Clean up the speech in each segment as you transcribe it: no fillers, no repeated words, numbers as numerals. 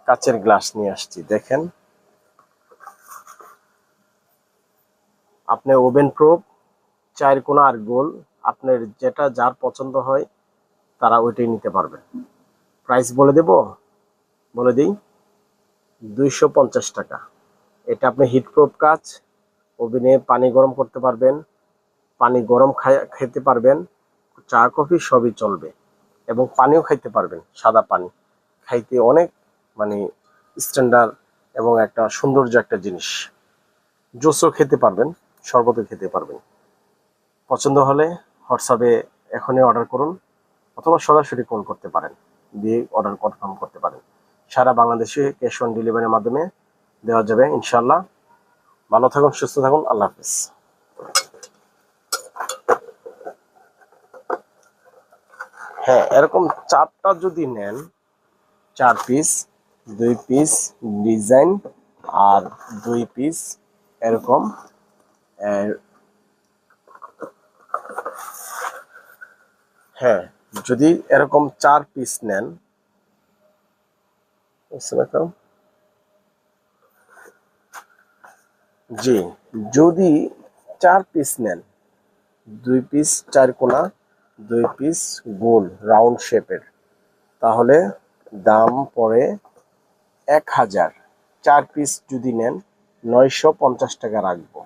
কাচের গ্লাস নিয়ে আসছি, দেখেন। আপনি ওভেন প্রুফ, 4 কোণা আর গোল, আপনার যেটা যার পছন্দ হয় তারা ওইটাই নিতে পারবেন। প্রাইস বলে দিই 250 টাকা। এটা আপনি হিট প্রুফ কাচ, ওভেনে পানি গরম করতে পারবেন, পানি গরম খেতে পারবেন, চা কফি সবই চলবে, এবং পানিও খাইতে পারবেন। সাদা পানি খাইতে অনেক মানে স্ট্যান্ডার্ড এবং একটা সৌন্দর্য একটা জিনিস। জুসও খেতে পারবেন, শরবতও খেতে পারবেন। পছন্দ হলে হোয়াটসঅ্যাপে এখনই অর্ডার করুন, অথবা সরাসরি কল করতে পারেন, দিয়ে অর্ডার কনফার্ম করতে পারেন। সারা বাংলাদেশে ক্যাশ অন ডেলিভারির মাধ্যমে দেওয়া যাবে ইনশাল্লাহ। ভালো থাকুন, সুস্থ থাকুন, আল্লাহ হাফিজ। হ্যাঁ, এরকম 4টা যদি নেন, 4 পিস, 2 পিস ডিজাইন আর 2 পিস এরকম, হ্যাঁ যদি এরকম 4 পিস নেন, জি, যদি 4 পিস নেন, 2 পিস 4 কোণা, 2 পিস গোল রাউন্ড শেপের, তাহলে দাম পড়ে 1000। 4 পিস যদি নেন 950 টাকা রাখবো,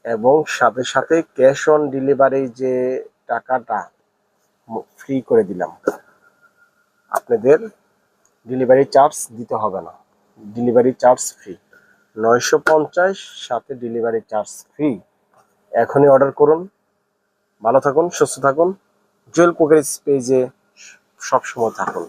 এবং সাথে সাথে ক্যাশ অন ডেলিভারি যে টাকাটা ফ্রি করে দিলাম। আপনাদের ডেলিভারি চার্জ দিতে হবে না, ডেলিভারি চার্জ ফ্রি। 950 সাথে ডেলিভারি চার্জ ফ্রি। এখনই অর্ডার করুন। ভালো থাকুন, সুস্থ থাকুন, জুয়েল কুকারিজ পেজে সবসময় থাকুন।